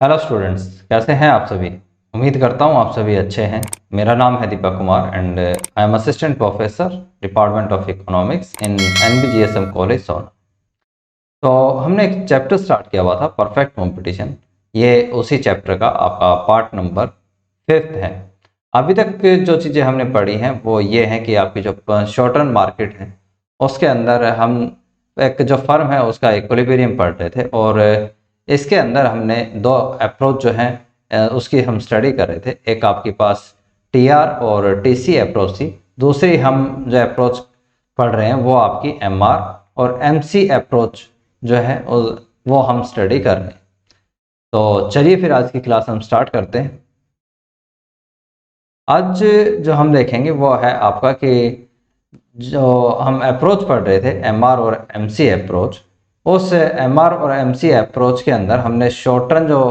Hello students, कैसे हैं आप सभी। उम्मीद करता हूं आप सभी अच्छे हैं। मेरा नाम है Deepak Kumar and I am assistant professor department of economics in NBGSM college Sohna. तो हमने एक चैप्टर स्टार्ट किया हुआ था, परफेक्ट कंपटीशन। ये उसी चैप्टर का आपका पार्ट नंबर 5 है। अभी तक जो चीज़ें हमने पढ़ी हैं वो ये हैं कि आपकी जो शॉर्ट टर्म मार्केट है उसके अंदर हम एक जो फर्म है उसका इक्विलिब्रियम पढ़ रहे थे, और इसके अंदर हमने दो अप्रोच जो हैं उसकी हम स्टडी कर रहे थे। एक आपके पास टीआर और टीसी अप्रोच थी, दूसरी हम जो अप्रोच पढ़ रहे हैं वो आपकी एमआर और एमसी अप्रोच जो है वो हम स्टडी कर रहे हैं। तो चलिए फिर आज की क्लास हम स्टार्ट करते हैं। आज जो हम देखेंगे वो है आपका कि जो हम अप्रोच पढ़ रहे थे एमआर और एमसी अप्रोच, उस एमआर और एमसी अप्रोच के अंदर हमने शॉर्ट टर्म जो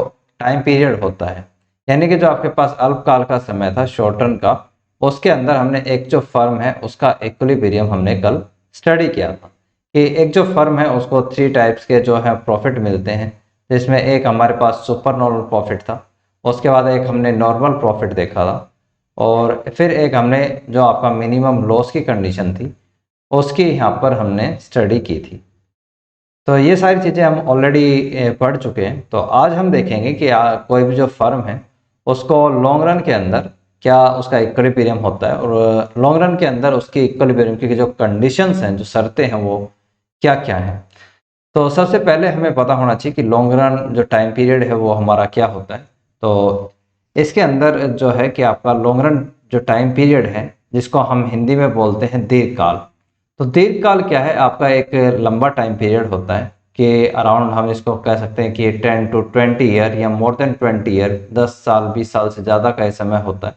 टाइम पीरियड होता है, यानी कि जो आपके पास अल्पकाल का समय था शॉर्ट टर्म का, उसके अंदर हमने एक जो फर्म है उसका इक्विलिब्रियम हमने कल स्टडी किया था कि एक जो फर्म है उसको 3 टाइप्स के जो है प्रॉफिट मिलते हैं, जिसमें एक हमारे पास सुपर नॉर्मल प्रॉफिट था, उसके बाद एक हमने नॉर्मल प्रॉफिट देखा था, और फिर एक हमने जो आपका मिनिमम लॉस की कंडीशन थी उसकी यहाँ पर हमने स्टडी की थी। तो ये सारी चीज़ें हम ऑलरेडी पढ़ चुके हैं। तो आज हम देखेंगे कि कोई भी जो फर्म है उसको लॉन्ग रन के अंदर क्या उसका इक्विलिब्रियम होता है, और लॉन्ग रन के अंदर उसकी इक्विलिब्रियम की जो कंडीशंस हैं, जो शर्तें हैं, वो क्या क्या हैं। तो सबसे पहले हमें पता होना चाहिए कि लॉन्ग रन जो टाइम पीरियड है वो हमारा क्या होता है। तो इसके अंदर जो है कि आपका लॉन्ग रन जो टाइम पीरियड है जिसको हम हिंदी में बोलते हैं दीर्घकाल। तो दीर्घकाल क्या है, आपका एक लंबा टाइम पीरियड होता है कि अराउंड हम इसको कह सकते हैं कि 10 to 20 ईयर या मोर देन 20 ईयर, 10 साल 20 साल से ज़्यादा का समय होता है।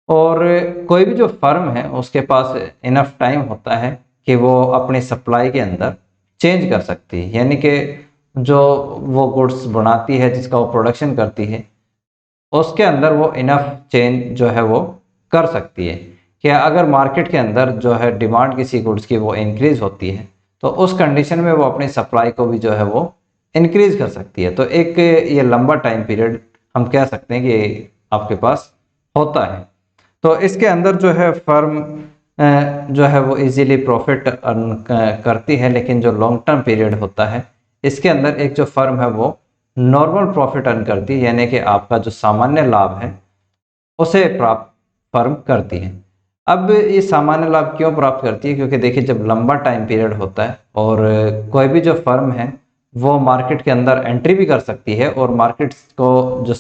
और कोई भी जो फर्म है उसके पास इनफ टाइम होता है कि वो अपनी सप्लाई के अंदर चेंज कर सकती है, यानी कि जो वो गुड्स बनाती है, जिसका वो प्रोडक्शन करती है, उसके अंदर वो इनफ चेंज जो है वो कर सकती है। कि अगर मार्केट के अंदर जो है डिमांड किसी गुड्स की वो इंक्रीज होती है तो उस कंडीशन में वो अपनी सप्लाई को भी जो है वो इंक्रीज कर सकती है। तो एक ये लंबा टाइम पीरियड हम कह सकते हैं कि आपके पास होता है। तो इसके अंदर जो है फर्म जो है वो इजीली प्रॉफिट अर्न करती है, लेकिन जो लॉन्ग टर्म पीरियड होता है इसके अंदर एक जो फर्म है वो नॉर्मल प्रॉफिट अर्न करती है, यानी कि आपका जो सामान्य लाभ है उसे प्राप्त फर्म करती है। अब ये सामान्य लाभ क्यों प्राप्त करती है, क्योंकि देखिए जब लंबा टाइम पीरियड होता है और कोई भी जो फर्म है वो मार्केट के अंदर एंट्री भी कर सकती है और मार्केट को जो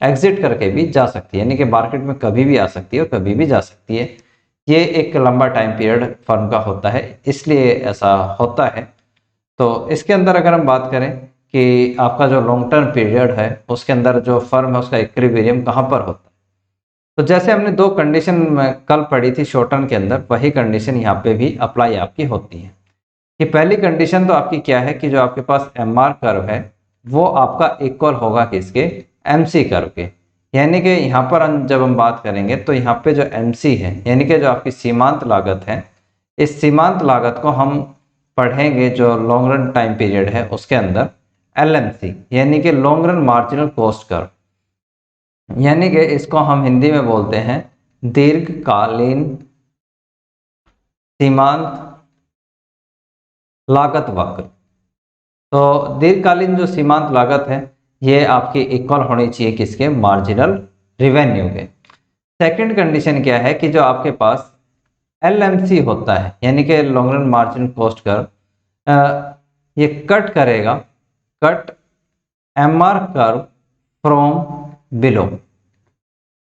एग्जिट करके भी जा सकती है, यानी कि मार्केट में कभी भी आ सकती है और कभी भी जा सकती है। ये एक लंबा टाइम पीरियड फर्म का होता है, इसलिए ऐसा होता है। तो इसके अंदर अगर हम बात करें कि आपका जो लॉन्ग टर्म पीरियड है उसके अंदर जो फर्म है उसका इक्विलिब्रियम कहाँ पर होता है, तो जैसे हमने दो कंडीशन कल पढ़ी थी शॉर्ट टर्म के अंदर, वही कंडीशन यहाँ पे भी अप्लाई आपकी होती है। कि पहली कंडीशन तो आपकी क्या है कि जो आपके पास एमआर कर्व है वो आपका इक्वल होगा किसके, एमसी कर्व के। यानी कि यहाँ पर जब हम बात करेंगे तो यहाँ पे जो एमसी है, यानी कि जो आपकी सीमांत लागत है, इस सीमांत लागत को हम पढ़ेंगे जो लॉन्ग रन टाइम पीरियड है उसके अंदर एलएमसी, यानी कि long run marginal cost curve, यानी कि इसको हम हिंदी में बोलते हैं दीर्घकालीन सीमांत लागत वक्र। तो दीर्घकालीन जो सीमांत लागत है ये आपकी इक्वल होनी चाहिए किसके, मार्जिनल रिवेन्यू के। सेकंड कंडीशन क्या है कि जो आपके पास एलएमसी होता है, यानी कि long run marginal cost curve, ये कट करेगा, cut MR curve from below.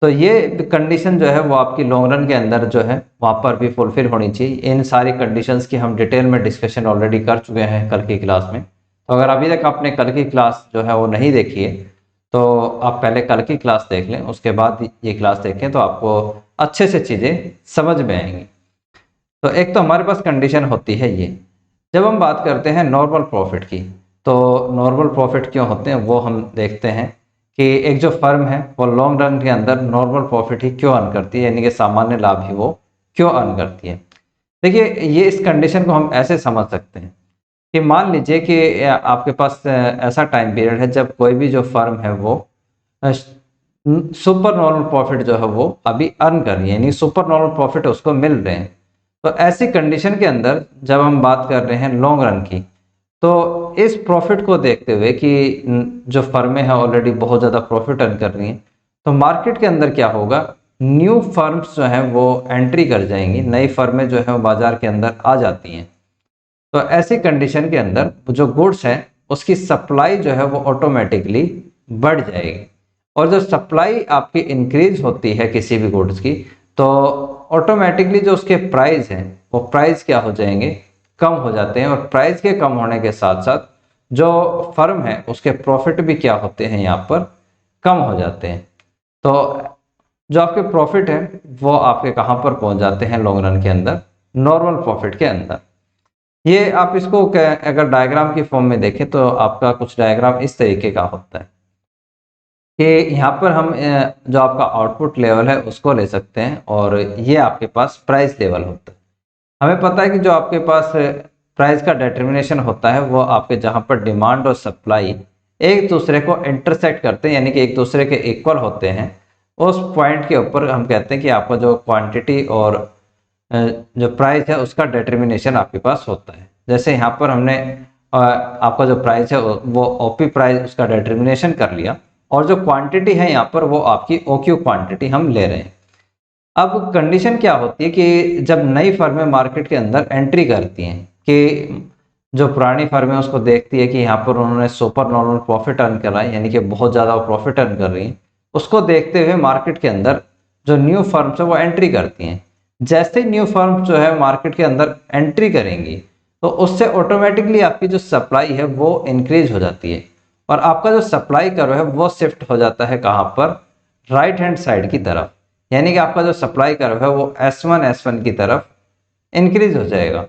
तो ये कंडीशन जो है वो आपकी लॉन्ग रन के अंदर जो है वहाँ पर भी फुलफिल होनी चाहिए। इन सारी कंडीशंस की हम डिटेल में डिस्कशन ऑलरेडी कर चुके हैं कल की क्लास में। तो अगर अभी तक आपने कल की क्लास जो है वो नहीं देखी है तो आप पहले कल की क्लास देख लें, उसके बाद ये क्लास देखें तो आपको अच्छे से चीज़ें समझ में आएंगी। तो एक तो हमारे पास कंडीशन होती है ये। जब हम बात करते हैं नॉर्मल प्रॉफिट की, तो नॉर्मल प्रॉफिट क्यों होते हैं वो हम देखते हैं कि एक जो फर्म है वो लॉन्ग रन के अंदर नॉर्मल प्रॉफिट ही क्यों अर्न करती है, यानी कि सामान्य लाभ ही वो क्यों अर्न करती है। देखिए ये इस कंडीशन को हम ऐसे समझ सकते हैं कि मान लीजिए कि आपके पास ऐसा टाइम पीरियड है जब कोई भी जो फर्म है वो सुपर नॉर्मल प्रॉफिट जो है वो अभी अर्न कर रही है, यानी सुपर नॉर्मल प्रॉफिट उसको मिल रहे हैं। तो ऐसी कंडीशन के अंदर जब हम बात कर रहे हैं लॉन्ग रन की, तो इस प्रॉफिट को देखते हुए कि जो फर्में हैं ऑलरेडी बहुत ज़्यादा प्रॉफिट अर्न कर रही हैं, तो मार्केट के अंदर क्या होगा, न्यू फर्म्स जो हैं वो एंट्री कर जाएंगी, नई फर्में जो है वो बाजार के अंदर आ जाती हैं। तो ऐसी कंडीशन के अंदर जो गुड्स है उसकी सप्लाई जो है वो ऑटोमेटिकली बढ़ जाएगी, और जब सप्लाई आपकी इंक्रीज होती है किसी भी गुड्स की, तो ऑटोमेटिकली जो उसके प्राइस हैं वो प्राइस क्या हो जाएंगे, कम हो जाते हैं। और प्राइस के कम होने के साथ साथ जो फर्म है उसके प्रॉफिट भी क्या होते हैं, यहाँ पर कम हो जाते हैं। तो जो आपके प्रॉफिट है वो आपके कहाँ पर पहुंच जाते हैं लॉन्ग रन के अंदर, नॉर्मल प्रॉफिट के अंदर। ये आप इसको अगर डायग्राम की फॉर्म में देखें तो आपका कुछ डायग्राम इस तरीके का होता है कि यहाँ पर हम जो आपका आउटपुट लेवल है उसको ले सकते हैं, और ये आपके पास प्राइस लेवल होता है। हमें पता है कि जो आपके पास प्राइस का डिटर्मिनेशन होता है वो आपके जहाँ पर डिमांड और सप्लाई एक दूसरे को इंटरसेक्ट करते हैं, यानी कि एक दूसरे के इक्वल होते हैं, उस पॉइंट के ऊपर हम कहते हैं कि आपका जो क्वांटिटी और जो प्राइस है उसका डिटर्मिनेशन आपके पास होता है। जैसे यहाँ पर हमने आपका जो प्राइस है वो ओपी प्राइस उसका डिटर्मिनेशन कर लिया, और जो क्वांटिटी है यहाँ पर वो आपकी ओक्यू क्वांटिटी हम ले रहे हैं। अब कंडीशन क्या होती है कि जब नई फर्में मार्केट के अंदर एंट्री करती हैं, कि जो पुरानी फर्में उसको देखती है कि यहाँ पर उन्होंने सुपर नॉर्मल प्रॉफिट अर्न करा है, यानी कि बहुत ज़्यादा प्रॉफिट अर्न कर रही हैं, उसको देखते हुए मार्केट के अंदर जो न्यू फर्म्स है वो एंट्री करती हैं। जैसे ही न्यू फर्म्स जो है मार्केट के अंदर एंट्री करेंगी, तो उससे ऑटोमेटिकली आपकी जो सप्लाई है वो इंक्रीज हो जाती है, और आपका जो सप्लाई कर्व है वो शिफ्ट हो जाता है कहाँ पर, राइट हैंड साइड की तरफ। यानी कि आपका जो सप्लाई कर्व है वो S1 की तरफ इंक्रीज हो जाएगा।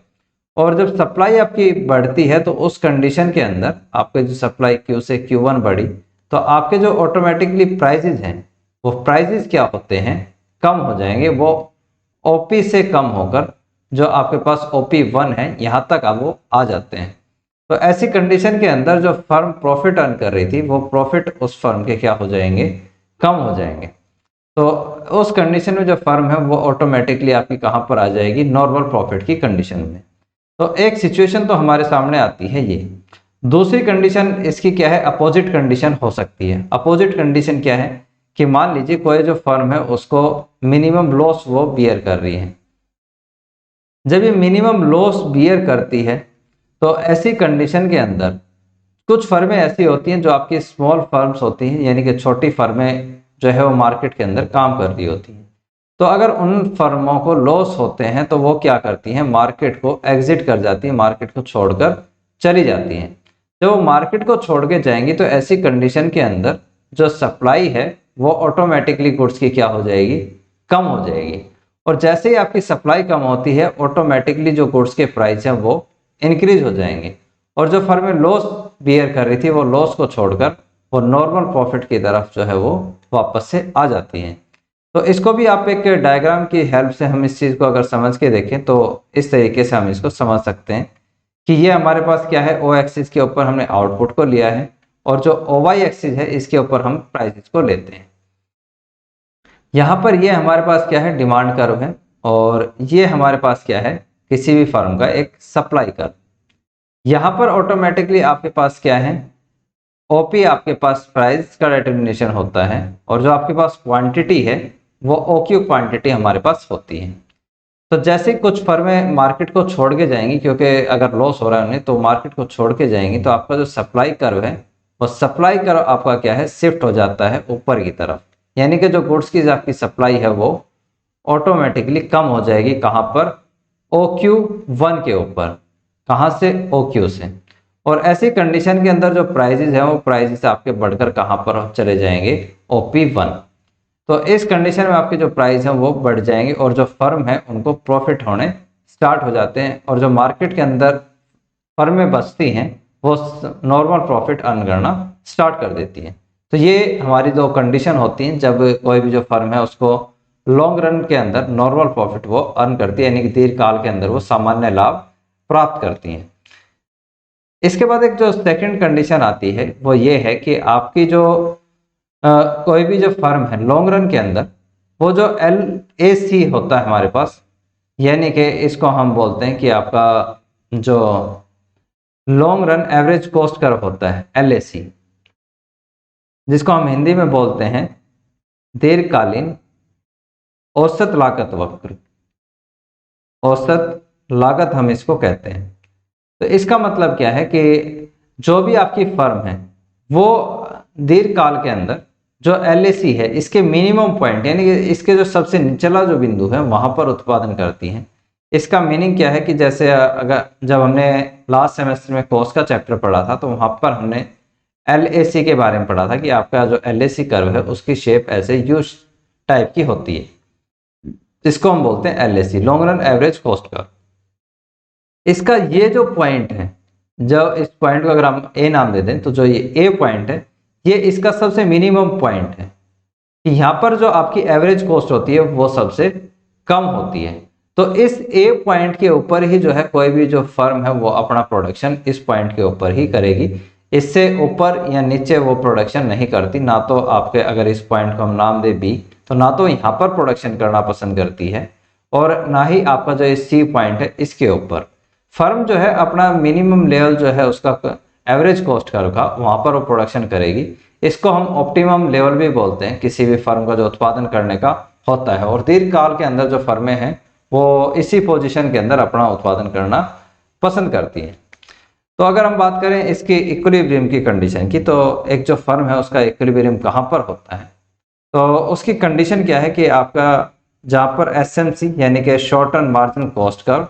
और जब सप्लाई आपकी बढ़ती है तो उस कंडीशन के अंदर आपके जो सप्लाई Q से Q1 बढ़ी, तो आपके जो ऑटोमेटिकली प्राइजेज हैं वो प्राइजेज क्या होते हैं, कम हो जाएंगे। वो OP से कम होकर जो आपके पास OP1 है यहाँ तक अब वो आ जाते हैं। तो ऐसी कंडीशन के अंदर जो फर्म प्रॉफिट अर्न कर रही थी वो प्रॉफिट उस फर्म के क्या हो जाएंगे, कम हो जाएंगे। तो उस कंडीशन में जो फर्म है वो ऑटोमेटिकली आपकी कहाँ पर आ जाएगी, नॉर्मल प्रॉफिट की कंडीशन में। तो एक सिचुएशन तो हमारे सामने आती है ये। दूसरी कंडीशन इसकी क्या है, अपोजिट कंडीशन हो सकती है। अपोजिट कंडीशन क्या है कि मान लीजिए कोई जो फर्म है उसको मिनिमम लॉस वो बियर कर रही है। जब ये मिनिमम लॉस बियर करती है तो ऐसी कंडीशन के अंदर कुछ फर्में ऐसी होती हैं जो आपकी स्मॉल फर्म्स होती हैं, यानी कि छोटी फर्में जो है वो मार्केट के अंदर काम कर रही होती हैं। तो अगर उन फर्मों को लॉस होते हैं तो वो क्या करती हैं, मार्केट को एग्जिट कर जाती हैं, मार्केट को छोड़कर चली जाती हैं। जब वो मार्केट को छोड़ के जाएंगी तो ऐसी कंडीशन के अंदर जो सप्लाई है वो ऑटोमेटिकली गुड्स की क्या हो जाएगी, कम हो जाएगी। और जैसे ही आपकी सप्लाई कम होती है ऑटोमेटिकली जो गुड्स के प्राइस हैं वो इंक्रीज हो जाएंगे, और जो फर्में लॉस बियर कर रही थी वो लॉस को छोड़कर वो नॉर्मल प्रॉफिट की तरफ जो है वो वापस से आ जाती हैं। तो इसको भी आप एक डायग्राम की हेल्प से हम इस चीज़ को अगर समझ के देखें तो इस तरीके से हम इसको समझ सकते हैं कि ये हमारे पास क्या है, ओ एक्सिस के ऊपर हमने आउटपुट को लिया है, और जो ओ वाई एक्सिस है इसके ऊपर हम प्राइसेस को लेते हैं। यहाँ पर ये हमारे पास क्या है, डिमांड कर्व है, और ये हमारे पास क्या है, किसी भी फर्म का एक सप्लाई कर्व। यहाँ पर ऑटोमेटिकली आपके पास क्या है, ओपी आपके पास प्राइस का डिटर्मिनेशन होता है, और जो आपके पास क्वांटिटी है वो ओक्यू क्वांटिटी हमारे पास होती है। तो जैसे कुछ फर्में मार्केट को छोड़ के जाएंगी, क्योंकि अगर लॉस हो रहा है उन्हें तो मार्केट को छोड़ के जाएंगी, तो आपका जो सप्लाई कर्व है वो सप्लाई कर्व आपका क्या है, शिफ्ट हो जाता है ऊपर की तरफ। यानी कि जो गुड्स की आपकी सप्लाई है वो ऑटोमेटिकली कम हो जाएगी, कहाँ पर, OQ1 के ऊपर। कहाँ से, OQ से। और ऐसी कंडीशन के अंदर जो प्राइजेस हैं वो प्राइजेस आपके बढ़कर कहाँ पर चले जाएंगे, OP1। तो इस कंडीशन में आपके जो प्राइस हैं वो बढ़ जाएंगे, और जो फर्म है उनको प्रॉफिट होने स्टार्ट हो जाते हैं, और जो मार्केट के अंदर फर्में बचती हैं वो नॉर्मल प्रॉफिट अर्न करना स्टार्ट कर देती हैं। तो ये हमारी दो कंडीशन होती हैं जब कोई भी जो फर्म है उसको लॉन्ग रन के अंदर नॉर्मल प्रॉफिट वो अर्न करती है, यानी कि दीर्घकाल के अंदर वो सामान्य लाभ प्राप्त करती हैं। इसके बाद एक जो सेकंड कंडीशन आती है वो ये है कि आपकी जो कोई भी जो फर्म है लॉन्ग रन के अंदर, वो जो LAC होता है हमारे पास, यानी कि इसको हम बोलते हैं कि आपका जो long run average cost curve होता है LAC, जिसको हम हिंदी में बोलते हैं दीर्घकालीन औसत लागत वक्र, औसत लागत हम इसको कहते हैं। तो इसका मतलब क्या है कि जो भी आपकी फर्म है वो दीर्घकाल के अंदर जो LAC है इसके मिनिमम पॉइंट यानी कि इसके जो सबसे निचला जो बिंदु है वहां पर उत्पादन करती है। इसका मीनिंग क्या है कि जैसे अगर जब हमने लास्ट सेमेस्टर में कॉस्ट का चैप्टर पढ़ा था तो वहां पर हमने LAC के बारे में पढ़ा था कि आपका जो LAC कर्व है उसकी शेप ऐसे यू टाइप की होती है, जिसको हम बोलते हैं LAC, long run average cost curve. इसका ये जो पॉइंट है, जब इस पॉइंट को अगर हम ए नाम दे दें तो जो ये ए पॉइंट है ये इसका सबसे मिनिमम पॉइंट है कि यहाँ पर जो आपकी एवरेज कॉस्ट होती है वो सबसे कम होती है। तो इस ए पॉइंट के ऊपर ही जो है कोई भी जो फर्म है वो अपना प्रोडक्शन इस पॉइंट के ऊपर ही करेगी, इससे ऊपर या नीचे वो प्रोडक्शन नहीं करती। ना तो आपके अगर इस पॉइंट को हम नाम दे बी तो ना तो यहाँ पर प्रोडक्शन करना पसंद करती है और ना ही आपका जो सी पॉइंट है इसके ऊपर। फर्म जो है अपना मिनिमम लेवल जो है उसका एवरेज कॉस्ट कर्व का वहां पर वो प्रोडक्शन करेगी। इसको हम ऑप्टिमम लेवल भी बोलते हैं किसी भी फर्म का जो उत्पादन करने का होता है, और दीर्घकाल के अंदर जो फर्में हैं वो इसी पोजीशन के अंदर अपना उत्पादन करना पसंद करती हैं। तो अगर हम बात करें इसकी इक्विलिब्रियम की कंडीशन की, तो एक जो फर्म है उसका इक्विलिब्रियम कहाँ पर होता है, तो उसकी कंडीशन क्या है कि आपका जहाँ पर SMC यानी कि short run margin cost curve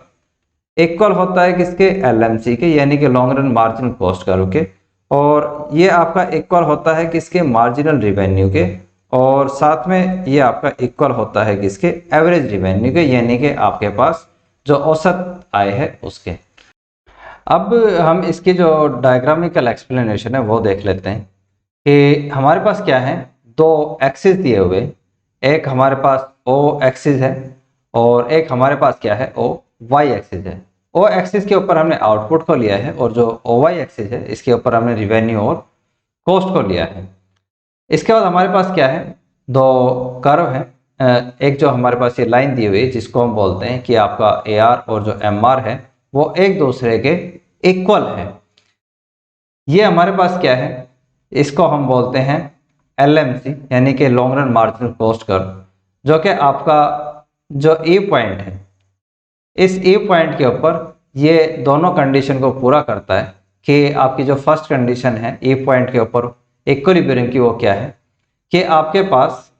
equal होता है किसके, LMC के यानी कि long run margin cost curve के, और ये आपका इक्वल होता है किसके, मार्जिनल रिवेन्यू के, और साथ में ये आपका इक्वल होता है किसके, एवरेज रिवेन्यू के, यानी कि आपके पास जो औसत आय है उसके। अब हम इसकी जो डायग्रामिकल एक्सप्लेनेशन है वो देख लेते हैं कि हमारे पास क्या है, दो एक्सिस दिए हुए, एक हमारे पास O एक्सिस है और एक हमारे पास क्या है, OY एक्सिस है। O एक्सिस के ऊपर हमने आउटपुट को लिया है और जो OY एक्सिस है इसके ऊपर हमने रिवेन्यू और कॉस्ट को लिया है। इसके बाद हमारे पास क्या है, दो कर्व है, एक जो हमारे पास ये लाइन दी हुई है जिसको हम बोलते हैं कि आपका AR और जो MR है वो एक दूसरे के इक्वल है। ये हमारे पास क्या है, इसको हम बोलते हैं LMC यानी कि long run marginal cost curve, जो कि आपका जो E पॉइंट है इस E पॉइंट के ऊपर ये दोनों कंडीशन को पूरा करता है कि आपकी जो फर्स्ट कंडीशन है E पॉइंट के ऊपर इक्विलिब्रियम की, वो क्या है कि आपके पास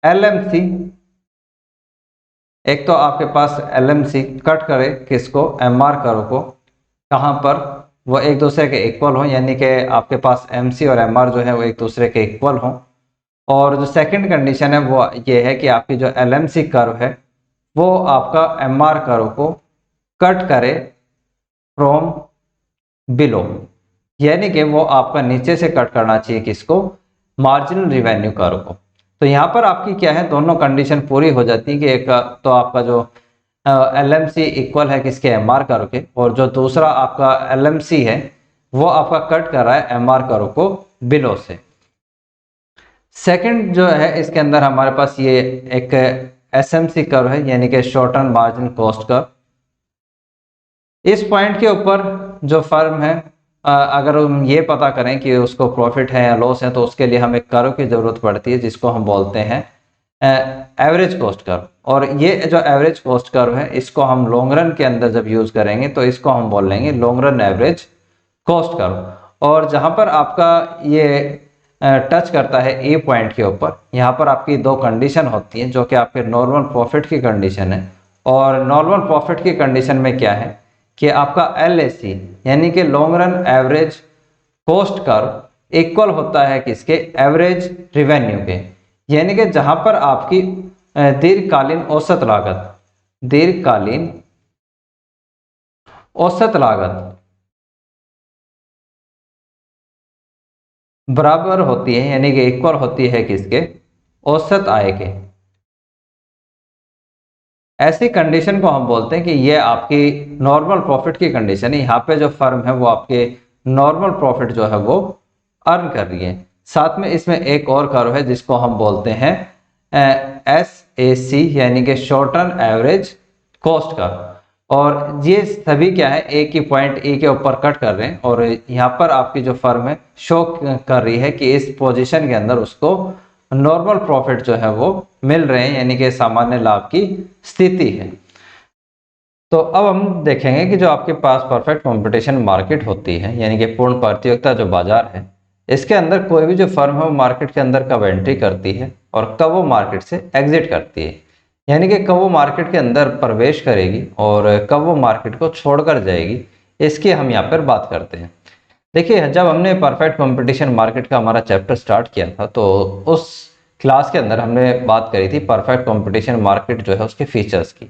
LMC, एक तो आपके पास LMC कट करे किसको, MR कर्व को, कहाँ पर, वो एक दूसरे के इक्वल हो, यानी कि आपके पास MC और MR जो है वो एक दूसरे के इक्वल हो। और जो सेकंड कंडीशन है वो ये है कि आपकी जो LMC कर्व है वो आपका MR कर्व को कट करे फ्रॉम बिलो, यानी कि वो आपका नीचे से कट करना चाहिए किसको, मार्जिनल रिवेन्यू कर्व को। तो यहाँ पर आपकी क्या है, दोनों कंडीशन पूरी हो जाती है कि एक तो आपका जो LMC इक्वल है किसके, MR कर्व के, और जो दूसरा आपका LMC है वो आपका कट कर रहा है MR कर्व को बिलो से। सेकंड जो है इसके अंदर हमारे पास ये एक SMC कर्व है यानी कि short term margin cost curve. इस पॉइंट के ऊपर जो फर्म है, अगर हम ये पता करें कि उसको प्रॉफिट है या लॉस है तो उसके लिए हमें कर्व की जरूरत पड़ती है जिसको हम बोलते हैं एवरेज कॉस्ट कर्व। और ये जो एवरेज कॉस्ट कर्व है इसको हम लॉन्ग रन के अंदर जब यूज करेंगे तो इसको हम बोल लेंगे long run average cost curve. और जहां पर आपका ये टच करता है ए पॉइंट के ऊपर, यहाँ पर आपकी दो कंडीशन होती हैं जो कि आपके नॉर्मल प्रॉफिट की कंडीशन है। और नॉर्मल प्रॉफिट की कंडीशन में क्या है कि आपका LAC यानी कि long run average cost curve equal होता है किसके, एवरेज रिवेन्यू के, यानी कि जहां पर आपकी दीर्घकालीन औसत लागत, दीर्घकालीन औसत लागत बराबर होती है यानी कि इक्वल होती है किसके, औसत आय के। ऐसी कंडीशन को हम बोलते हैं कि ये आपकी नॉर्मल प्रॉफिट की कंडीशन है। यहाँ पे जो फर्म है वो आपके नॉर्मल प्रॉफिट जो है वो अर्न कर रही है। साथ में इसमें एक और कर्व है जिसको हम बोलते हैं SAC, यानी कि शॉर्ट टर्म एवरेज कॉस्ट का। और ये सभी क्या है, एक ही पॉइंट E के ऊपर कट कर रहे हैं, और यहाँ पर आपकी जो फर्म है शो कर रही है कि इस पोजीशन के अंदर उसको नॉर्मल प्रॉफिट जो है वो मिल रहे हैं, यानी कि सामान्य लाभ की स्थिति है। तो अब हम देखेंगे कि जो आपके पास परफेक्ट कंपटीशन मार्केट होती है, यानी कि पूर्ण प्रतियोगिता जो बाजार है, इसके अंदर कोई भी जो फर्म है वो मार्केट के अंदर कब एंट्री करती है और कब वो मार्केट से एग्जिट करती है, यानी कि कब वो मार्केट के अंदर प्रवेश करेगी और कब वो मार्केट को छोड़कर जाएगी, इसकी हम यहाँ पर बात करते हैं। देखिए, जब हमने परफेक्ट कंपटीशन मार्केट का हमारा चैप्टर स्टार्ट किया था तो उस क्लास के अंदर हमने बात करी थी परफेक्ट कंपटीशन मार्केट जो है उसके फीचर्स की।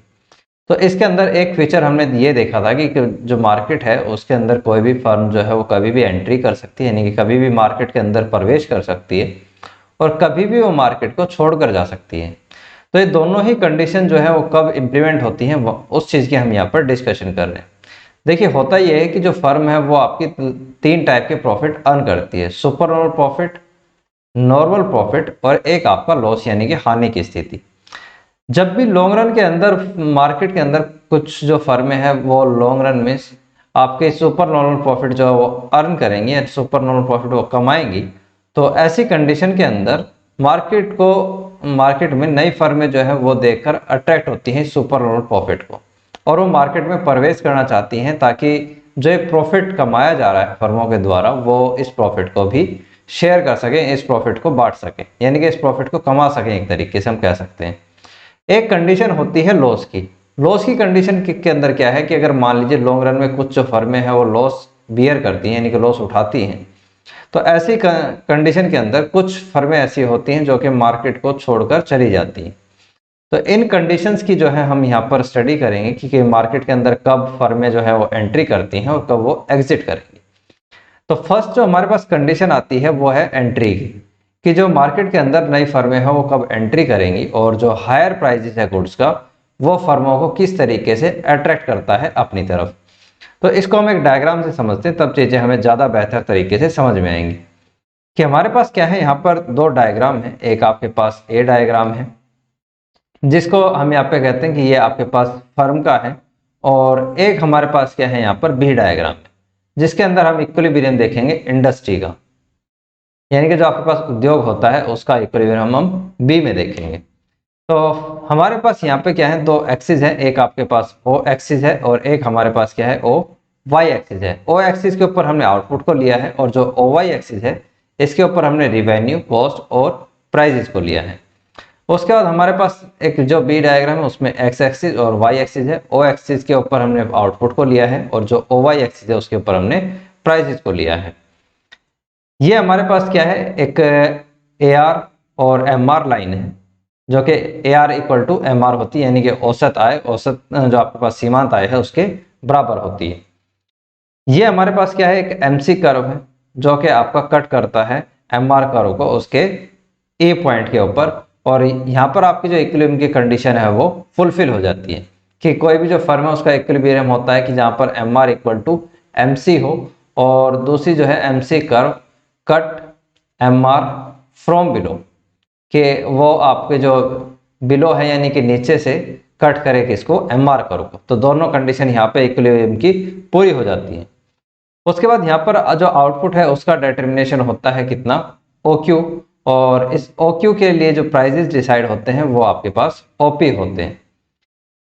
तो इसके अंदर एक फीचर हमने ये देखा था कि जो मार्केट है उसके अंदर कोई भी फर्म जो है वो कभी भी एंट्री कर सकती है, यानी कि कभी भी मार्केट के अंदर प्रवेश कर सकती है और कभी भी वो मार्केट को छोड़कर जा सकती है। तो ये दोनों ही कंडीशन जो है वो कब इम्प्लीमेंट होती हैं, उस चीज़ की हम यहाँ पर डिस्कशन कर रहे हैं। देखिए, होता यह है कि जो फर्म है वो आपकी 3 टाइप के प्रॉफिट अर्न करती है, super normal profit, normal profit और एक आपका लॉस यानी कि हानि की स्थिति। जब भी लॉन्ग रन के अंदर मार्केट के अंदर कुछ जो फर्में हैं वो लॉन्ग रन में आपके सुपर नॉर्मल प्रॉफिट जो है वो अर्न करेंगी या सुपर नॉर्मल प्रॉफिट वो कमाएंगी, तो ऐसी कंडीशन के अंदर मार्केट में नई फर्में जो है वो देखकर अट्रैक्ट होती हैं सुपर नॉर्मल प्रॉफिट को, और वो मार्केट में प्रवेश करना चाहती हैं ताकि जो ये प्रॉफिट कमाया जा रहा है फर्मों के द्वारा वो इस प्रॉफिट को भी शेयर कर सकें, इस प्रॉफिट को बांट सकें, यानी कि इस प्रॉफिट को कमा सकें, एक तरीके से हम कह सकते हैं। एक कंडीशन होती है लॉस की। लॉस की कंडीशन के अंदर क्या है कि अगर मान लीजिए लॉन्ग रन में कुछ जो फर्में हैं वो लॉस बियर करती हैं, यानी कि लॉस उठाती हैं, तो ऐसी कंडीशन के अंदर कुछ फर्में ऐसी होती हैं जो कि मार्केट को छोड़कर चली जाती हैं। तो इन कंडीशंस की जो है हम यहाँ पर स्टडी करेंगे कि मार्केट के अंदर कब फर्में जो है वो एंट्री करती हैं और कब वो एग्जिट करेंगी। तो फर्स्ट जो हमारे पास कंडीशन आती है वो है एंट्री की, कि जो मार्केट के अंदर नई फर्में हैं वो कब एंट्री करेंगी और जो हायर प्राइजेस है गुड्स का वो फर्मों को किस तरीके से अट्रैक्ट करता है अपनी तरफ। तो इसको हम एक डायग्राम से समझते हैं, तब चीजें हमें ज्यादा बेहतर तरीके से समझ में आएंगी। कि हमारे पास क्या है, यहाँ पर 2 डायग्राम है। एक आपके पास ए डायग्राम है जिसको हम यहाँ पे कहते हैं कि ये आपके पास फर्म का है, और एक हमारे पास क्या है यहाँ पर बी डायग्राम है जिसके अंदर हम इक्विलिब्रियम देखेंगे इंडस्ट्री का, यानी कि जो आपके पास उद्योग होता है उसका इक्विलिब्रियम हम बी में देखेंगे। तो हमारे पास यहाँ पे क्या है, 2 एक्सिस है, एक आपके पास ओ एक्सिस है और एक हमारे पास क्या है, ओ वाई एक्सिस है। ओ एक्सिस के ऊपर हमने आउटपुट को लिया है और जो ओ वाई एक्सिस है इसके ऊपर हमने रिवेन्यू, कॉस्ट और प्राइजेस को लिया है। उसके बाद हमारे पास एक जो बी डायग्राम है उसमें एक्स एक्सिस और वाई एक्सिस है। ओ एक्सिस के ऊपर हमने आउटपुट को लिया है और जो ओ वाई एक्सिस है उसके ऊपर हमने प्राइजेस को लिया है। ये हमारे पास क्या है, एक ए आर और एम आर लाइन है, जो कि A R equal to M R होती है, यानी कि औसत आय, औसत जो आपके पास सीमांत आय है उसके बराबर होती है। ये हमारे पास क्या है, एक एम सी कर्व है जो कि आपका कट करता है एम आर कर्व को उसके ए पॉइंट के ऊपर, और यहाँ पर आपकी जो इक्विलिब्रियम की कंडीशन है वो फुलफिल हो जाती है कि कोई भी जो फर्म है उसका इक्विलिब्रियम होता है कि जहाँ पर M R equal to M C हो, और दूसरी जो है M C curve cut M R from below, कि वो आपके जो बिलो है यानी कि नीचे से कट करे किसको, एम आर कर्व को। तो दोनों कंडीशन यहाँ पे इक्विलिब्रियम की पूरी हो जाती है। उसके बाद यहाँ पर जो आउटपुट है उसका डिटर्मिनेशन होता है कितना, ओ क्यू, और इस ओ क्यू के लिए जो प्राइजेस डिसाइड होते हैं वो आपके पास ओपी होते हैं।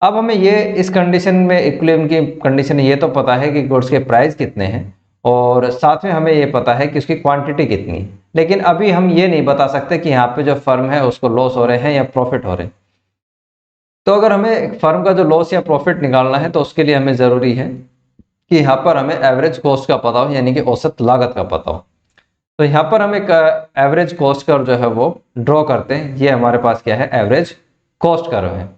अब हमें ये इस कंडीशन में इक्विलिब्रियम की कंडीशन ये तो पता है कि गुड्स के प्राइस कितने हैं, और साथ में हमें ये पता है कि उसकी क्वांटिटी कितनी है, लेकिन अभी हम ये नहीं बता सकते कि यहाँ पे जो फर्म है उसको लॉस हो रहे हैं या प्रॉफिट हो रहे हैं। तो अगर हमें एक फर्म का जो लॉस या प्रॉफिट निकालना है तो उसके लिए हमें ज़रूरी है कि यहाँ पर हमें एवरेज कॉस्ट का पता हो, यानी कि औसत लागत का पता हो। तो यहाँ पर हम एक एवरेज कॉस्ट कर्व जो है वो ड्रॉ करते हैं। ये हमारे पास क्या है, एवरेज कॉस्ट कर्व है,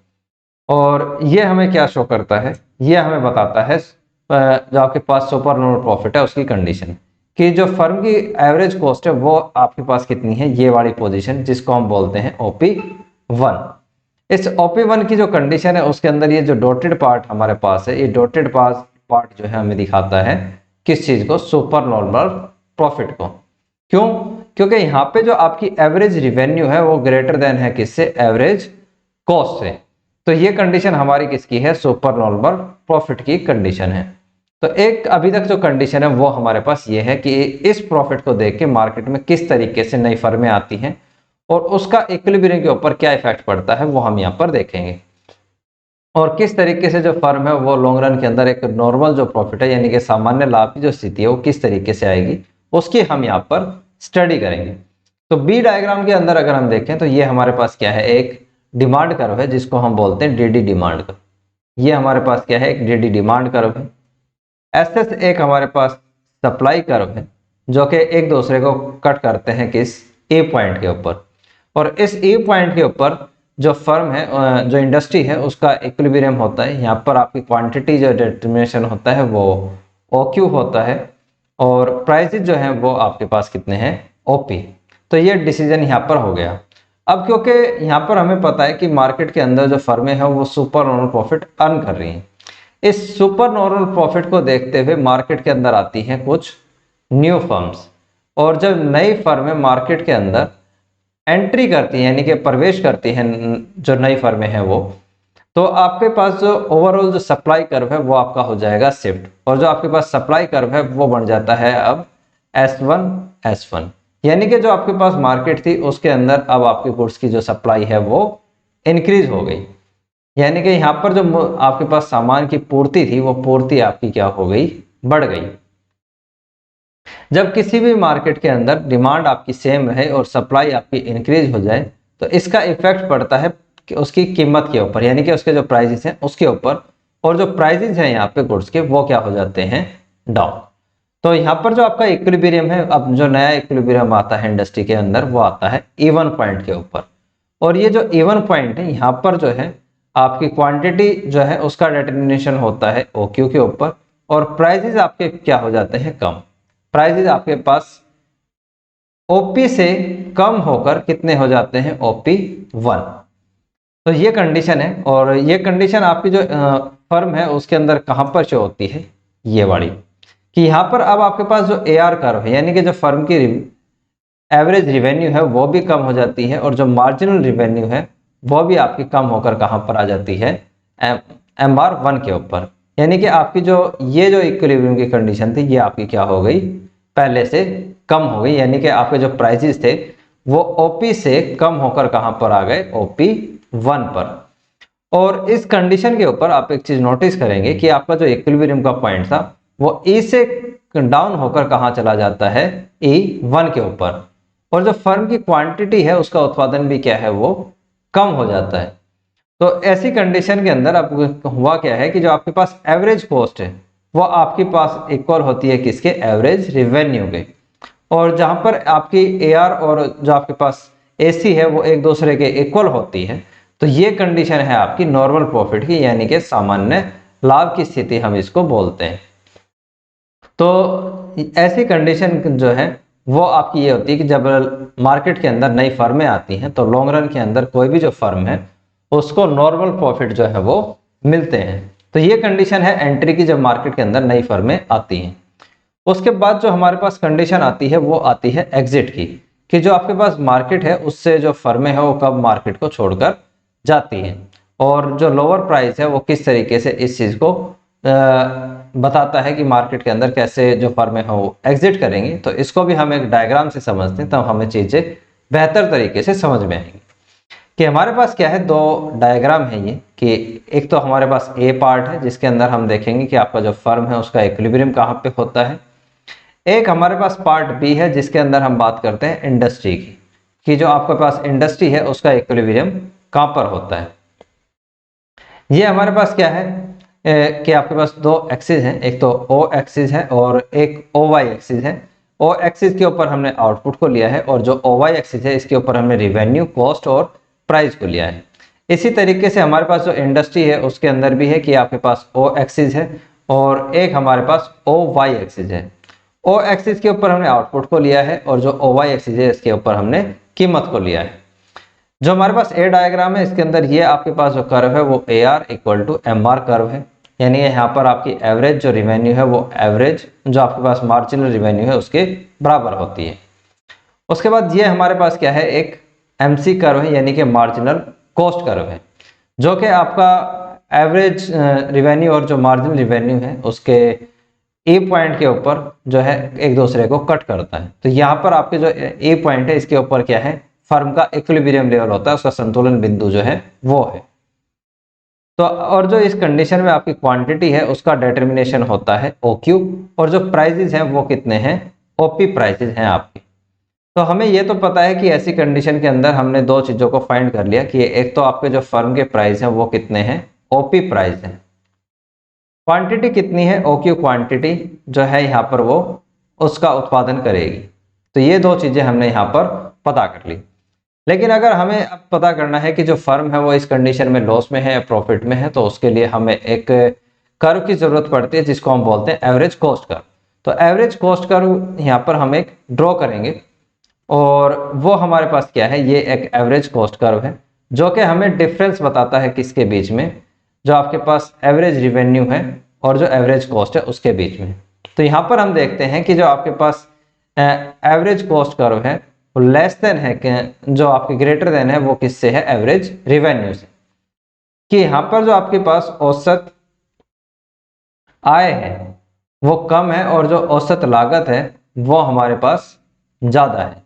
और ये हमें क्या शो करता है, ये हमें बताता है जो आपके पास सुपर नॉर्मल प्रॉफिट है उसकी कंडीशन, कि जो फर्म की एवरेज कॉस्ट है वो आपके पास कितनी है, ये वाली पोजीशन जिसको हम बोलते हैं OP1। इस OP1 की जो कंडीशन है उसके अंदर ये जो डॉटेड पार्ट हमारे पास है, ये डॉटेड पार्ट जो है हमें दिखाता है किस चीज को, सुपर नॉर्मल प्रॉफिट को। क्यों? क्योंकि यहाँ पे जो आपकी एवरेज रिवेन्यू है वो ग्रेटर देन है किससे, एवरेज कॉस्ट से। तो ये कंडीशन हमारी किसकी है, सुपर नॉर्मल प्रॉफिट की कंडीशन है। तो एक अभी तक जो कंडीशन है वो हमारे पास ये है कि इस प्रॉफिट को देख के मार्केट में किस तरीके से नई फर्में आती हैं और उसका इक्विलिब्रियम के ऊपर क्या इफेक्ट पड़ता है वो हम यहाँ पर देखेंगे, और किस तरीके से जो फर्म है वो लॉन्ग रन के अंदर एक नॉर्मल जो प्रॉफिट है यानी कि सामान्य लाभ की जो स्थिति है वो किस तरीके से आएगी उसकी हम यहाँ पर स्टडी करेंगे। तो बी डायग्राम के अंदर अगर हम देखें तो ये हमारे पास क्या है, एक डिमांड कर्व है जिसको हम बोलते हैं डीडी डिमांड कर्व। ये हमारे पास क्या है, एक डीडी डिमांड कर्व है। एसएस एक हमारे पास सप्लाई कर्व है जो कि एक दूसरे को कट करते हैं किस, ए पॉइंट के ऊपर। और इस ए पॉइंट के ऊपर जो फर्म है, जो इंडस्ट्री है उसका इक्विलिब्रियम होता है। यहाँ पर आपकी क्वांटिटी जो डिटर्मिनेशन होता है वो OQ होता है और प्राइसेस जो है वो आपके पास कितने हैं, OP। तो ये डिसीजन यहाँ पर हो गया। अब क्योंकि यहाँ पर हमें पता है कि मार्केट के अंदर जो फर्में हैं वो सुपर नॉर्मल प्रॉफिट अर्न कर रही हैं, इस सुपर नॉर्मल प्रॉफिट को देखते हुए मार्केट के अंदर आती हैं कुछ न्यू फर्म्स। और जब नई फर्में मार्केट के अंदर एंट्री करती हैं यानी कि प्रवेश करती हैं, जो नई फर्में हैं वो, तो आपके पास जो ओवरऑल जो सप्लाई कर्व है वो आपका हो जाएगा शिफ्ट, और जो आपके पास सप्लाई कर्व है वो बन जाता है अब S1 S1। यानी कि जो आपके पास मार्केट थी उसके अंदर अब आपके गुड्स की जो सप्लाई है वो इंक्रीज हो गई, यानी कि यहाँ पर जो आपके पास सामान की पूर्ति थी वो पूर्ति आपकी क्या हो गई, बढ़ गई। जब किसी भी मार्केट के अंदर डिमांड आपकी सेम रहे और सप्लाई आपकी इंक्रीज हो जाए तो इसका इफेक्ट पड़ता है कि उसकी कीमत के ऊपर, यानी कि उसके जो प्राइसेस हैं उसके ऊपर, और जो प्राइसेस हैं यहाँ पे गुड्स के वो क्या हो जाते हैं, डाउन। तो यहाँ पर जो आपका इक्विलिब्रियम है, अब जो नया इक्विलिब्रियम आता है इंडस्ट्री के अंदर वो आता है इवन पॉइंट के ऊपर। और ये जो इवन पॉइंट है यहाँ पर जो है आपकी क्वांटिटी जो है उसका डिटर्मिनेशन होता है OQ के ऊपर, और प्राइसेस आपके क्या हो जाते हैं, कम। प्राइसेस आपके पास OP से कम होकर कितने हो जाते हैं, OP1। तो ये कंडीशन है, और ये कंडीशन आपकी जो फर्म है उसके अंदर कहां पर शो होती है, ये वाली, कि यहाँ पर अब आपके पास जो AR कर्व है यानी कि जो फर्म की एवरेज रिवेन्यू है वो भी कम हो जाती है, और जो मार्जिनल रिवेन्यू है वो भी आपकी कम होकर कहां पर आ जाती है, MR1 के ऊपर। यानी कि आपकी जो ये जो इक्विलिब्रियम की कंडीशन थी ये आपकी क्या हो गई, पहले से कम हो गई, यानी कि आपके जो प्राइसेस थे वो OP से कम होकर कहां पर आ गए, OP1 पर। और इस कंडीशन के ऊपर आप एक चीज नोटिस करेंगे कि आपका जो इक्विलिब्रियम का पॉइंट था वो E से डाउन होकर कहां चला जाता है, E1 के ऊपर। और जो फर्म की क्वांटिटी है उसका उत्पादन भी क्या है, वो कम हो जाता है। तो ऐसी कंडीशन के अंदर अब हुआ क्या है कि जो आपके पास एवरेज कॉस्ट है वो आपके पास इक्वल होती है किसके, एवरेज रिवेन्यू के। और जहां पर आपकी AR और जो आपके पास AC है वो एक दूसरे के इक्वल होती है, तो ये कंडीशन है आपकी नॉर्मल प्रॉफिट की, यानी कि सामान्य लाभ की स्थिति हम इसको बोलते हैं। तो ऐसी कंडीशन जो है वो आपकी ये होती है कि जब मार्केट के अंदर नई फर्में आती हैं तो लॉन्ग रन के अंदर कोई भी जो फर्म है उसको नॉर्मल प्रॉफिट जो है वो मिलते हैं। तो ये कंडीशन है एंट्री की जब मार्केट के अंदर नई फर्में आती हैं। उसके बाद जो हमारे पास कंडीशन आती है वो आती है एग्जिट की, कि जो आपके पास मार्केट है उससे जो फर्में हैं वो कब मार्केट को छोड़कर जाती हैं, और जो लोअर प्राइस है वो किस तरीके से इस चीज को बताता है कि मार्केट के अंदर कैसे जो फर्में हैं वो एग्जिट करेंगी। तो इसको भी हम एक डायग्राम से समझते हैं तब हमें चीजें बेहतर तरीके से समझ में आएंगी। कि हमारे पास क्या है, दो डायग्राम है ये, कि एक तो हमारे पास ए पार्ट है जिसके अंदर हम देखेंगे कि आपका जो फर्म है उसका इक्विलिब्रियम कहाँ पे होता है। एक हमारे पास पार्ट बी है जिसके अंदर हम बात करते हैं इंडस्ट्री की, कि जो आपके पास इंडस्ट्री है उसका इक्विलिब्रियम कहाँ पर होता है। ये हमारे पास क्या है कि आपके पास दो एक्सिस हैं, एक तो O एक्सिस है और एक OY एक्सिस है। O एक्सिस के ऊपर हमने आउटपुट को लिया है और जो OY एक्सिस है इसके ऊपर हमने रिवेन्यू, कॉस्ट और प्राइस को लिया है। इसी तरीके से हमारे पास जो इंडस्ट्री है उसके अंदर भी है कि आपके पास O एक्सिस है और एक हमारे पास OY एक्सिस है। O एक्सिस के ऊपर हमने आउटपुट को लिया है और जो OY एक्सिस है इसके ऊपर हमने कीमत को लिया है। जो हमारे पास ए डायग्राम है इसके अंदर ये आपके पास जो कर्व है वो A R equal to M R curve है, यानी यहाँ पर आपकी एवरेज जो रिवेन्यू है वो एवरेज जो आपके पास मार्जिनल रिवेन्यू है उसके बराबर होती है। उसके बाद ये हमारे पास क्या है, एक एमसी कर्व है यानी कि मार्जिनल कॉस्ट कर्व है, जो कि आपका एवरेज रिवेन्यू और जो मार्जिनल रिवेन्यू है उसके ए पॉइंट के ऊपर जो है एक दूसरे को कट करता है। तो यहाँ पर आपके जो ए पॉइंट है इसके ऊपर क्या है, फर्म का इक्विलिब्रियम लेवल होता है, उसका संतुलन बिंदु जो है वो है। तो और जो इस कंडीशन में आपकी क्वांटिटी है उसका डिटर्मिनेशन होता है OQ, और जो प्राइजेज हैं वो कितने हैं, OP प्राइजेज हैं आपके। तो हमें ये तो पता है कि ऐसी कंडीशन के अंदर हमने दो चीजों को फाइंड कर लिया कि एक तो आपके जो फर्म के प्राइस हैं वो कितने हैं, OP प्राइस हैं, क्वांटिटी कितनी है, OQ क्वांटिटी जो है यहाँ पर वो उसका उत्पादन करेगी। तो ये दो चीजें हमने यहाँ पर पता कर ली। लेकिन अगर हमें अब पता करना है कि जो फर्म है वो इस कंडीशन में लॉस में है या प्रॉफिट में है, तो उसके लिए हमें एक कर्व की जरूरत पड़ती है जिसको हम बोलते हैं एवरेज कॉस्ट कर्व। तो एवरेज कॉस्ट कर्व यहाँ पर हम एक ड्रॉ करेंगे, और वो हमारे पास क्या है, ये एक एवरेज कॉस्ट कर्व है जो कि हमें डिफरेंस बताता है किसके बीच में, जो आपके पास एवरेज रिवेन्यू है और जो एवरेज कॉस्ट है उसके बीच में। तो यहाँ पर हम देखते हैं कि जो आपके पास एवरेज कॉस्ट कर्व है वो लेस देन है कि जो आपके ग्रेटर देन है वो किससे है, एवरेज रिवेन्यू से, कि यहाँ पर जो आपके पास औसत आय है वो कम है और जो औसत लागत है वो हमारे पास ज्यादा है।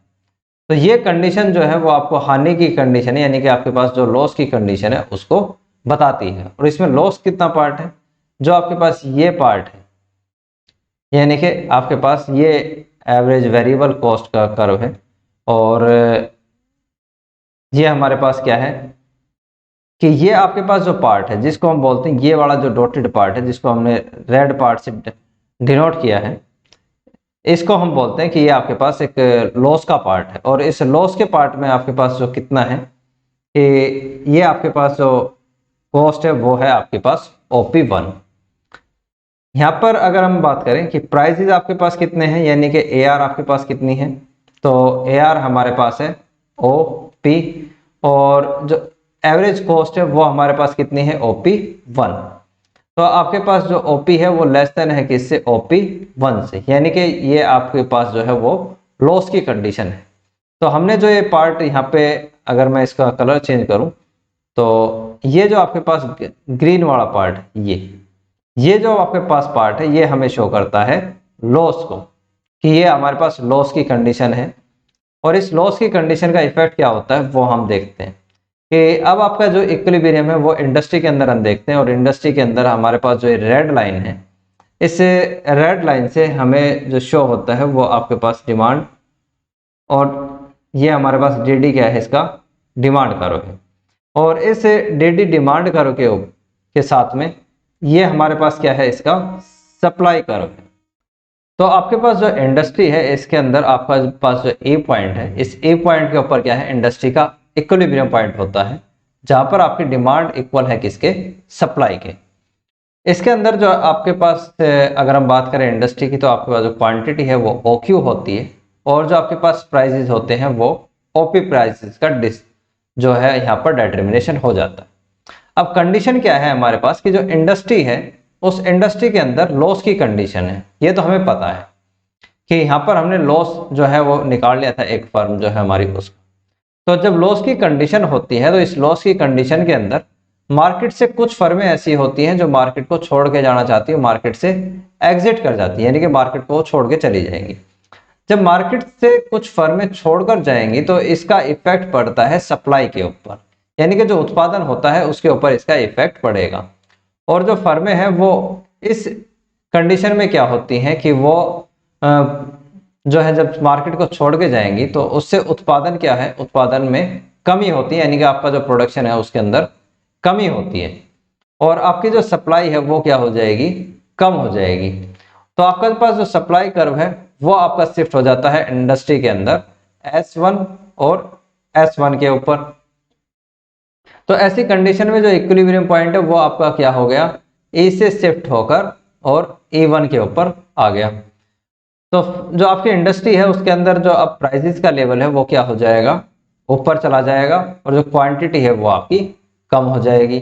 तो ये कंडीशन जो है वो आपको हानि की कंडीशन है, यानी कि आपके पास जो लॉस की कंडीशन है उसको बताती है। और इसमें लॉस कितना पार्ट है, जो आपके पास ये पार्ट है, यानी कि आपके पास ये एवरेज वेरिएबल कॉस्ट का कर्व है, और ये हमारे पास क्या है कि ये आपके पास जो पार्ट है जिसको हम बोलते हैं, ये वाला जो डॉटेड पार्ट है जिसको हमने रेड पार्ट से डिनोट किया है, इसको हम बोलते हैं कि ये आपके पास एक लॉस का पार्ट है। और इस लॉस के पार्ट में आपके पास जो कितना है कि ये आपके पास जो कॉस्ट है वो है आपके पास OP1। यहाँ पर अगर हम बात करें कि प्राइसेस आपके पास कितने हैं, यानी कि AR आपके पास कितनी है, तो AR हमारे पास है OP, और जो एवरेज कॉस्ट है वो हमारे पास कितनी है, OP1। तो आपके पास जो OP है वो लेस देन है किससे, OP1 से, यानी कि ये आपके पास जो है वो लॉस की कंडीशन है। तो हमने जो ये पार्ट यहाँ पे, अगर मैं इसका कलर चेंज करूं, तो ये जो आपके पास ग्रीन वाला पार्ट है, ये जो आपके पास पार्ट है ये हमें शो करता है लॉस को, कि ये हमारे पास लॉस की कंडीशन है। और इस लॉस की कंडीशन का इफेक्ट क्या होता है वो हम देखते हैं कि अब आपका जो इक्विलिब्रियम है वो इंडस्ट्री के अंदर हम देखते हैं, और इंडस्ट्री के अंदर हमारे पास जो रेड लाइन है, इस रेड लाइन से हमें जो शो होता है वो आपके पास डिमांड, और ये हमारे पास DD क्या है, इसका डिमांड कर्व है। और इस DD डिमांड कर्व के साथ में ये हमारे पास क्या है, इसका सप्लाई कर्व है। तो आपके पास जो इंडस्ट्री है इसके अंदर आपका पास जो ए पॉइंट है, इस ए पॉइंट के ऊपर क्या है, इंडस्ट्री का इक्विलिब्रियम पॉइंट होता है, जहां पर आपकी डिमांड इक्वल है किसके, सप्लाई के। इसके अंदर जो आपके पास अगर हम बात करें इंडस्ट्री की, तो आपके पास जो क्वांटिटी है वो OQ होती है, और जो आपके पास प्राइजेस होते हैं वो OP प्राइसेस का जो है यहाँ पर डिटर्मिनेशन हो जाता है। अब कंडीशन क्या है हमारे पास कि जो इंडस्ट्री है उस इंडस्ट्री के अंदर लॉस की कंडीशन है, ये तो हमें पता है कि यहाँ पर हमने लॉस जो है वो निकाल लिया था, एक फर्म जो है हमारी उसका। तो जब लॉस की कंडीशन होती है तो इस लॉस की कंडीशन के अंदर मार्केट से कुछ फर्में ऐसी होती हैं जो मार्केट को छोड़ के जाना चाहती है, मार्केट से एग्जिट कर जाती है, यानी कि मार्केट को छोड़ के चली जाएंगी। जब मार्केट से कुछ फर्में छोड़कर जाएंगी तो इसका इफेक्ट पड़ता है सप्लाई के ऊपर, यानी कि जो उत्पादन होता है उसके ऊपर इसका इफेक्ट पड़ेगा। और जो फर्में हैं वो इस कंडीशन में क्या होती हैं कि वो जो है जब मार्केट को छोड़ के जाएंगी तो उससे उत्पादन क्या है, उत्पादन में कमी होती है, यानी कि आपका जो प्रोडक्शन है उसके अंदर कमी होती है, और आपकी जो सप्लाई है वो क्या हो जाएगी, कम हो जाएगी। तो आपके पास जो सप्लाई कर्व है वो आपका शिफ्ट हो जाता है इंडस्ट्री के अंदर S1 और S1 के ऊपर। तो ऐसी कंडीशन में जो इक्विलिब्रियम पॉइंट है वो आपका क्या हो गया, ए से शिफ्ट होकर और A1 के ऊपर आ गया। तो जो आपकी इंडस्ट्री है उसके अंदर जो अब प्राइसेस का लेवल है वो क्या हो जाएगा, ऊपर चला जाएगा और जो क्वांटिटी है वो आपकी कम हो जाएगी।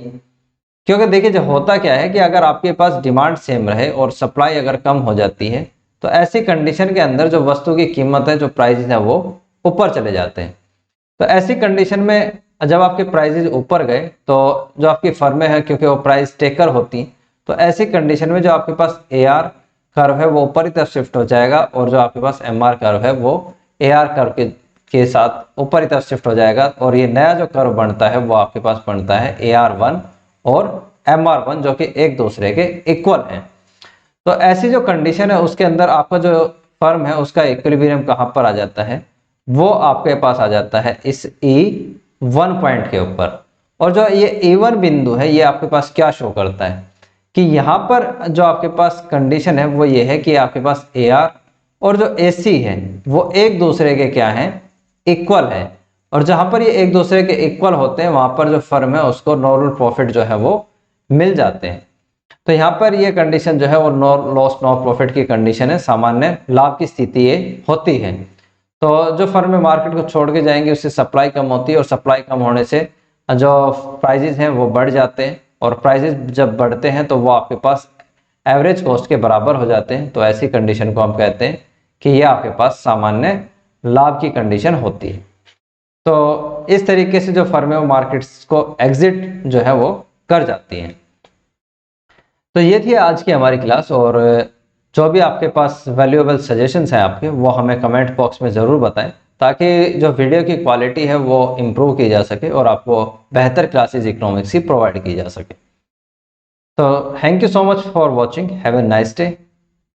क्योंकि देखिए जो होता क्या है कि अगर आपके पास डिमांड सेम रहे और सप्लाई अगर कम हो जाती है तो ऐसी कंडीशन के अंदर जो वस्तु की कीमत है, जो प्राइसेस है, वो ऊपर चले जाते हैं। तो ऐसी कंडीशन में जब आपके प्राइसेस ऊपर गए तो जो आपकी फर्में हैं, क्योंकि वो प्राइस टेकर होती, तो ऐसी कंडीशन में जो आपके पास AR कर्व है वो ऊपर की तरफ शिफ्ट हो जाएगा और जो आपके पास MR कर्व है वो AR कर्व के साथ ऊपर की तरफ शिफ्ट हो जाएगा और ये नया जो कर्व बनता है वो आपके पास बनता है AR1 और MR1, जो कि एक दूसरे के इक्वल हैं। तो ऐसी जो कंडीशन है उसके अंदर आपका जो फर्म है उसका इक्विलिब्रियम कहाँ पर आ जाता है, वो आपके पास आ जाता है इस E1 पॉइंट के ऊपर। और जो ये E1 बिंदु है ये आपके पास क्या शो करता है कि यहाँ पर जो आपके पास कंडीशन है वो ये है कि आपके पास AR और जो AC है वो एक दूसरे के क्या है, इक्वल है। और जहां पर ये एक दूसरे के इक्वल होते हैं वहां पर जो फर्म है उसको नॉर्मल प्रॉफिट जो है वो मिल जाते हैं। तो यहाँ पर ये कंडीशन जो है वो नो लॉस नो प्रॉफिट की कंडीशन है, सामान्य लाभ की स्थिति ये होती है। तो जो फर्म मार्केट को छोड़ के जाएंगे उससे सप्लाई कम होती है और सप्लाई कम होने से जो प्राइजेस हैं वो बढ़ जाते हैं और प्राइजेस जब बढ़ते हैं तो वो आपके पास एवरेज कॉस्ट के बराबर हो जाते हैं। तो ऐसी कंडीशन को हम कहते हैं कि ये आपके पास सामान्य लाभ की कंडीशन होती है। तो इस तरीके से जो फर्म है वो मार्केट्स को एग्जिट जो है वो कर जाती हैं। तो ये थी आज की हमारी क्लास और जो भी आपके पास वैल्यूएबल सजेशंस हैं आपके, वो हमें कमेंट बॉक्स में ज़रूर बताएं ताकि जो वीडियो की क्वालिटी है वो इम्प्रूव की जा सके और आपको बेहतर क्लासेस इकोनॉमिक्स की प्रोवाइड की जा सके। तो thank you so much for watching, have a nice day.